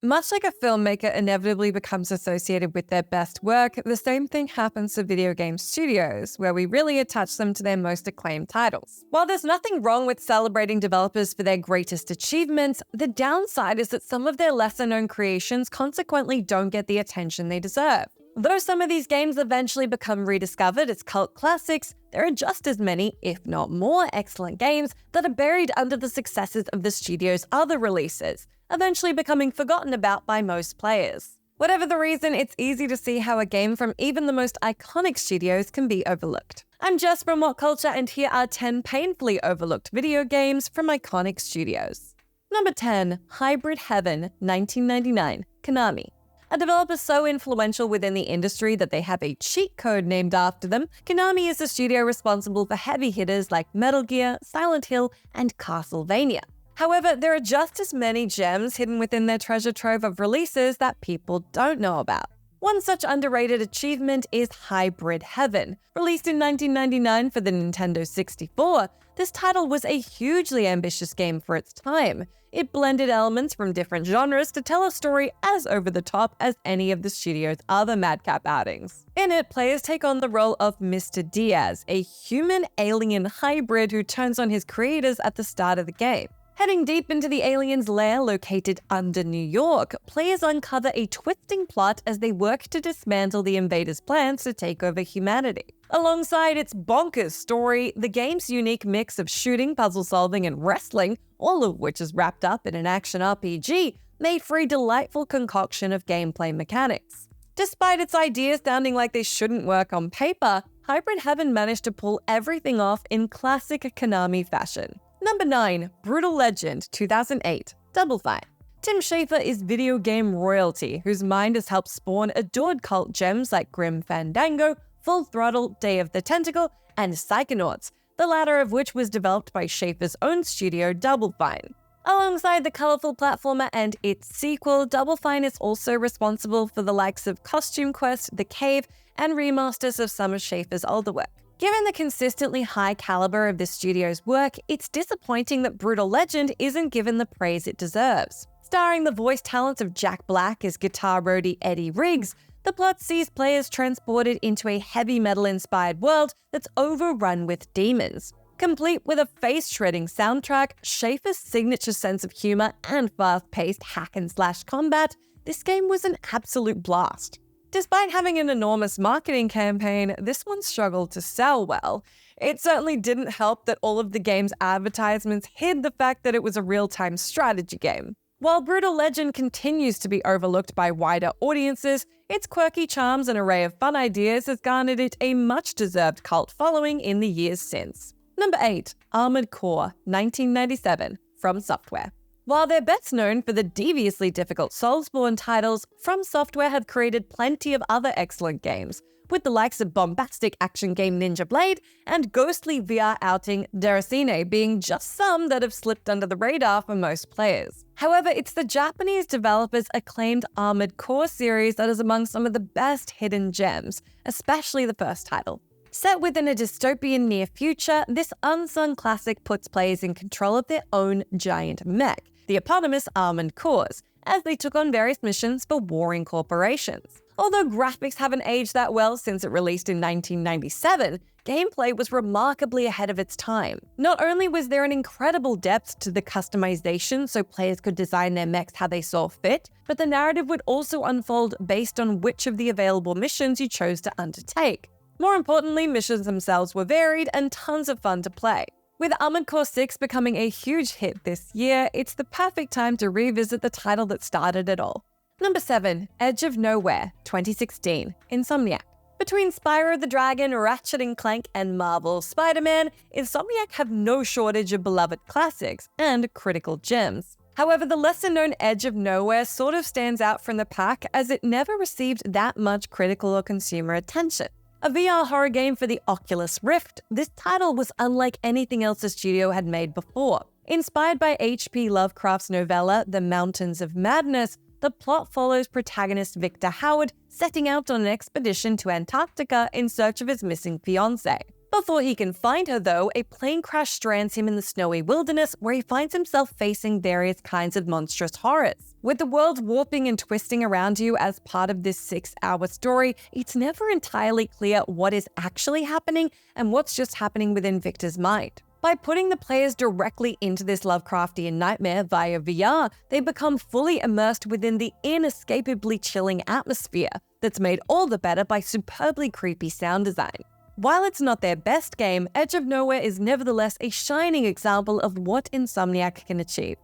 Much like a filmmaker inevitably becomes associated with their best work, the same thing happens to video game studios, where we really attach them to their most acclaimed titles. While there's nothing wrong with celebrating developers for their greatest achievements, the downside is that some of their lesser-known creations consequently don't get the attention they deserve. Though some of these games eventually become rediscovered as cult classics, there are just as many, if not more, excellent games that are buried under the successes of the studio's other releases, eventually becoming forgotten about by most players. Whatever the reason, it's easy to see how a game from even the most iconic studios can be overlooked. I'm Jess from WhatCulture, and here are 10 painfully overlooked video games from iconic studios. Number 10, Hybrid Heaven, 1999, Konami. A developer so influential within the industry that they have a cheat code named after them, Konami is the studio responsible for heavy hitters like Metal Gear, Silent Hill, and Castlevania. However, there are just as many gems hidden within their treasure trove of releases that people don't know about. One such underrated achievement is Hybrid Heaven. Released in 1999 for the Nintendo 64, this title was a hugely ambitious game for its time. It blended elements from different genres to tell a story as over-the-top as any of the studio's other madcap outings. In it, players take on the role of Mr. Diaz, a human-alien hybrid who turns on his creators at the start of the game. Heading deep into the alien's lair located under New York, players uncover a twisting plot as they work to dismantle the invaders' plans to take over humanity. Alongside its bonkers story, the game's unique mix of shooting, puzzle solving, and wrestling, all of which is wrapped up in an action RPG, made for a delightful concoction of gameplay mechanics. Despite its ideas sounding like they shouldn't work on paper, Hybrid Heaven managed to pull everything off in classic Konami fashion. Number 9, Brutal Legend, 2008, Double Fine. Tim Schafer is video game royalty, whose mind has helped spawn adored cult gems like Grim Fandango, Full Throttle, Day of the Tentacle, and Psychonauts, the latter of which was developed by Schafer's own studio, Double Fine. Alongside the colorful platformer and its sequel, Double Fine is also responsible for the likes of Costume Quest, The Cave, and remasters of some of Schafer's older work. Given the consistently high caliber of this studio's work, it's disappointing that Brutal Legend isn't given the praise it deserves. Starring the voice talents of Jack Black as guitar roadie Eddie Riggs, the plot sees players transported into a heavy metal-inspired world that's overrun with demons. Complete with a face-shredding soundtrack, Schafer's signature sense of humor, and fast-paced hack-and-slash combat, this game was an absolute blast. Despite having an enormous marketing campaign, this one struggled to sell well. It certainly didn't help that all of the game's advertisements hid the fact that it was a real-time strategy game. While Brutal Legend continues to be overlooked by wider audiences, its quirky charms and array of fun ideas has garnered it a much-deserved cult following in the years since. Number 8, Armored Core, 1997, From Software. While they're best known for the deviously difficult Soulsborne titles, From Software have created plenty of other excellent games, with the likes of bombastic action game Ninja Blade and ghostly VR outing Deracine being just some that have slipped under the radar for most players. However, it's the Japanese developers' acclaimed Armored Core series that is among some of the best hidden gems, especially the first title. Set within a dystopian near future, this unsung classic puts players in control of their own giant mech, the eponymous Armored Cores, as they took on various missions for warring corporations. Although graphics haven't aged that well since it released in 1997, gameplay was remarkably ahead of its time. Not only was there an incredible depth to the customization so players could design their mechs how they saw fit, but the narrative would also unfold based on which of the available missions you chose to undertake. More importantly, missions themselves were varied and tons of fun to play. With Armored Core 6 becoming a huge hit this year, it's the perfect time to revisit the title that started it all. Number 7, Edge of Nowhere, 2016, Insomniac. Between Spyro the Dragon, Ratchet & Clank, and Marvel's Spider-Man, Insomniac have no shortage of beloved classics and critical gems. However, the lesser-known Edge of Nowhere sort of stands out from the pack as it never received that much critical or consumer attention. A VR horror game for the Oculus Rift, this title was unlike anything else the studio had made before. Inspired by H.P. Lovecraft's novella The Mountains of Madness, the plot follows protagonist Victor Howard setting out on an expedition to Antarctica in search of his missing fiancée. Before he can find her, though, a plane crash strands him in the snowy wilderness where he finds himself facing various kinds of monstrous horrors. With the world warping and twisting around you as part of this 6-hour story, it's never entirely clear what is actually happening and what's just happening within Victor's mind. By putting the players directly into this Lovecraftian nightmare via VR, they become fully immersed within the inescapably chilling atmosphere that's made all the better by superbly creepy sound design. While it's not their best game, Edge of Nowhere is nevertheless a shining example of what Insomniac can achieve.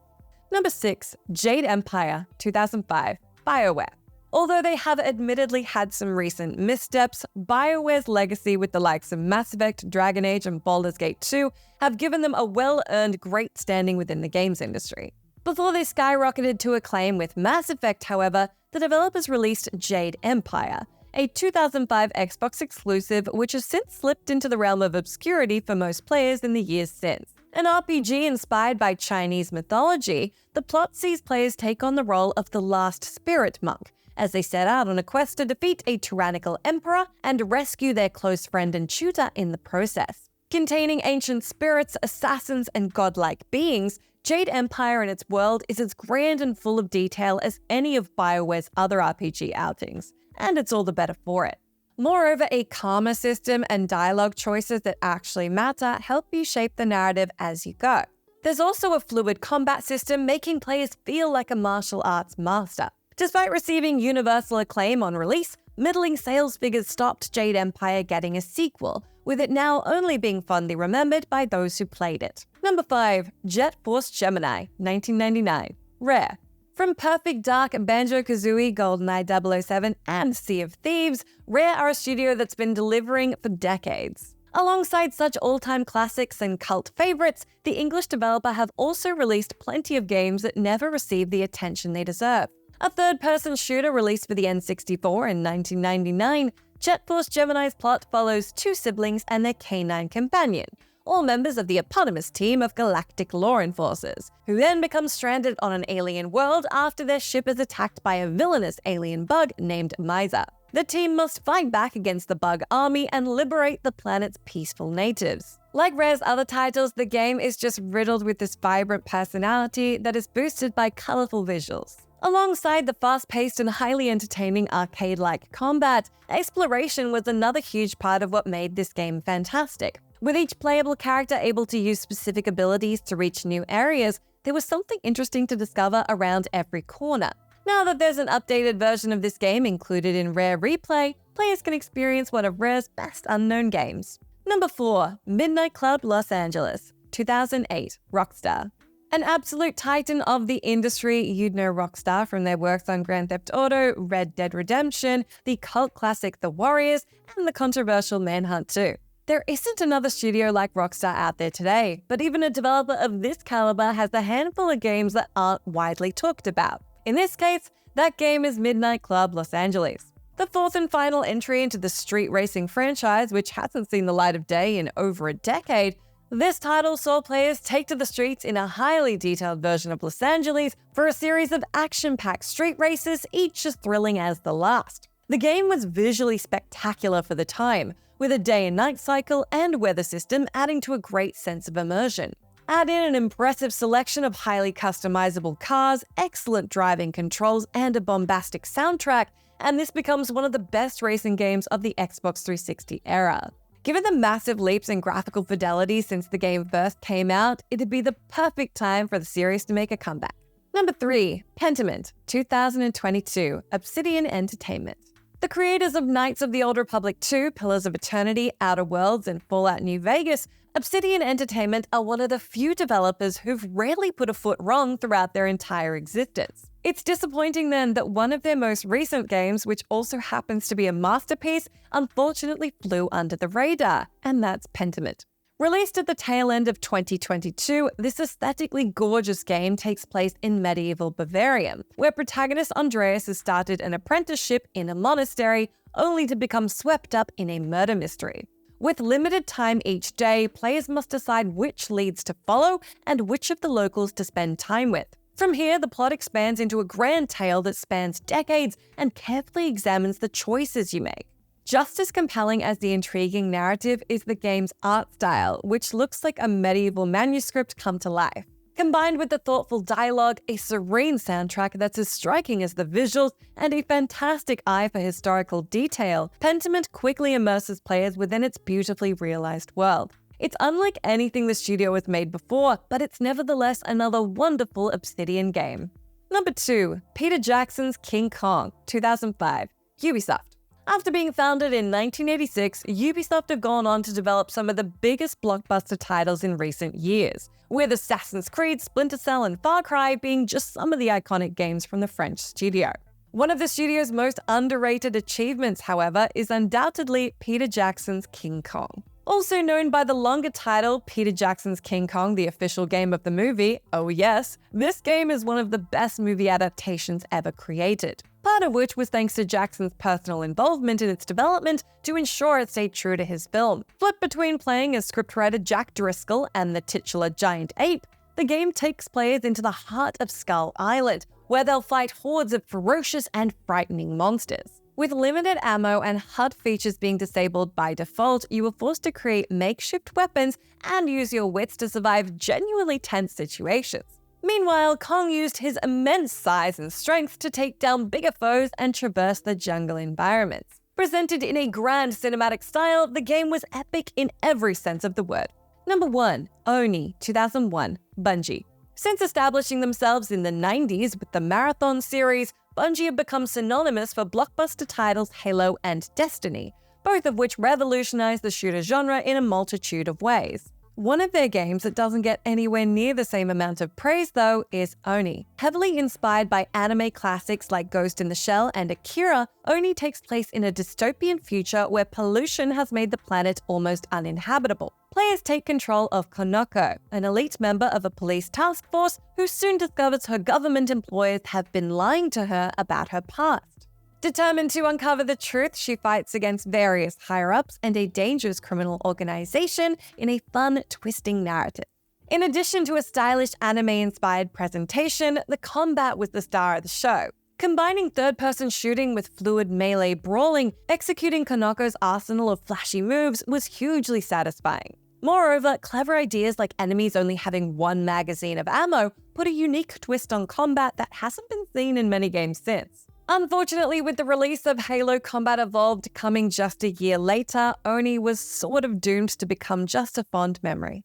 Number 6. Jade Empire, 2005, BioWare. Although they have admittedly had some recent missteps, BioWare's legacy with the likes of Mass Effect, Dragon Age, and Baldur's Gate 2 have given them a well-earned great standing within the games industry. Before they skyrocketed to acclaim with Mass Effect, however, the developers released Jade Empire, a 2005 Xbox exclusive which has since slipped into the realm of obscurity for most players in the years since. An RPG inspired by Chinese mythology, the plot sees players take on the role of the last spirit monk, as they set out on a quest to defeat a tyrannical emperor and rescue their close friend and tutor in the process. Containing ancient spirits, assassins, and godlike beings, Jade Empire and its world is as grand and full of detail as any of BioWare's other RPG outings, and it's all the better for it. Moreover, a karma system and dialogue choices that actually matter help you shape the narrative as you go. There's also a fluid combat system, making players feel like a martial arts master. Despite receiving universal acclaim on release, middling sales figures stopped Jade Empire getting a sequel, with it now only being fondly remembered by those who played it. Number 5. Jet Force Gemini, 1999, Rare. From Perfect Dark, Banjo-Kazooie, GoldenEye 007, and Sea of Thieves, Rare are a studio that's been delivering for decades. Alongside such all-time classics and cult favorites, the English developer have also released plenty of games that never received the attention they deserve. A third-person shooter released for the N64 in 1999, Jet Force Gemini's plot follows two siblings and their canine companion, all members of the eponymous team of galactic law enforcers, who then become stranded on an alien world after their ship is attacked by a villainous alien bug named Misa. The team must fight back against the bug army and liberate the planet's peaceful natives. Like Rare's other titles, the game is just riddled with this vibrant personality that is boosted by colorful visuals. Alongside the fast-paced and highly entertaining arcade-like combat, exploration was another huge part of what made this game fantastic. With each playable character able to use specific abilities to reach new areas, there was something interesting to discover around every corner. Now that there's an updated version of this game included in Rare Replay, players can experience one of Rare's best unknown games. Number 4. Midnight Club Los Angeles, 2008, Rockstar. An absolute titan of the industry, you'd know Rockstar from their works on Grand Theft Auto, Red Dead Redemption, the cult classic The Warriors, and the controversial Manhunt 2. There isn't another studio like Rockstar out there today, but even a developer of this caliber has a handful of games that aren't widely talked about. In this case, that game is Midnight Club Los Angeles. The fourth and final entry into the street racing franchise, which hasn't seen the light of day in over a decade, this title saw players take to the streets in a highly detailed version of Los Angeles for a series of action-packed street races, each as thrilling as the last. The game was visually spectacular for the time, with a day and night cycle and weather system adding to a great sense of immersion. Add in an impressive selection of highly customizable cars, excellent driving controls, and a bombastic soundtrack, and this becomes one of the best racing games of the Xbox 360 era. Given the massive leaps in graphical fidelity since the game first came out, it'd be the perfect time for the series to make a comeback. Number 3. Penant, 2022, Obsidian Entertainment. The creators of Knights of the Old Republic 2, Pillars of Eternity, Outer Worlds, and Fallout New Vegas, Obsidian Entertainment are one of the few developers who've rarely put a foot wrong throughout their entire existence. It's disappointing then that one of their most recent games, which also happens to be a masterpiece, unfortunately flew under the radar, and that's Pentiment. Released at the tail end of 2022, this aesthetically gorgeous game takes place in medieval Bavaria, where protagonist Andreas has started an apprenticeship in a monastery, only to become swept up in a murder mystery. With limited time each day, players must decide which leads to follow and which of the locals to spend time with. From here, the plot expands into a grand tale that spans decades and carefully examines the choices you make. Just as compelling as the intriguing narrative is the game's art style, which looks like a medieval manuscript come to life. Combined with the thoughtful dialogue, a serene soundtrack that's as striking as the visuals, and a fantastic eye for historical detail, Pentiment quickly immerses players within its beautifully realized world. It's unlike anything the studio has made before, but it's nevertheless another wonderful Obsidian game. Number 2. Peter Jackson's King Kong, 2005, Ubisoft. After being founded in 1986, Ubisoft have gone on to develop some of the biggest blockbuster titles in recent years, with Assassin's Creed, Splinter Cell, and Far Cry being just some of the iconic games from the French studio. One of the studio's most underrated achievements, however, is undoubtedly Peter Jackson's King Kong. Also known by the longer title, Peter Jackson's King Kong, the official game of the movie, oh yes, this game is one of the best movie adaptations ever created. Part of which was thanks to Jackson's personal involvement in its development to ensure it stayed true to his film. Flip between playing as scriptwriter Jack Driscoll and the titular giant ape, the game takes players into the heart of Skull Island, where they'll fight hordes of ferocious and frightening monsters. With limited ammo and HUD features being disabled by default, you were forced to create makeshift weapons and use your wits to survive genuinely tense situations. Meanwhile, Kong used his immense size and strength to take down bigger foes and traverse the jungle environments. Presented in a grand cinematic style, the game was epic in every sense of the word. Number 1. Oni, 2001, Bungie. Since establishing themselves in the 90s with the Marathon series, Bungie have become synonymous for blockbuster titles Halo and Destiny, both of which revolutionized the shooter genre in a multitude of ways. One of their games that doesn't get anywhere near the same amount of praise, though, is Oni. Heavily inspired by anime classics like Ghost in the Shell and Akira, Oni takes place in a dystopian future where pollution has made the planet almost uninhabitable. Players take control of Konoko, an elite member of a police task force who soon discovers her government employers have been lying to her about her past. Determined to uncover the truth, she fights against various higher-ups and a dangerous criminal organization in a fun, twisting narrative. In addition to a stylish anime-inspired presentation, the combat was the star of the show. Combining third-person shooting with fluid melee brawling, executing Konoko's arsenal of flashy moves was hugely satisfying. Moreover, clever ideas like enemies only having one magazine of ammo put a unique twist on combat that hasn't been seen in many games since. Unfortunately, with the release of Halo Combat Evolved coming just a year later, Oni was sort of doomed to become just a fond memory.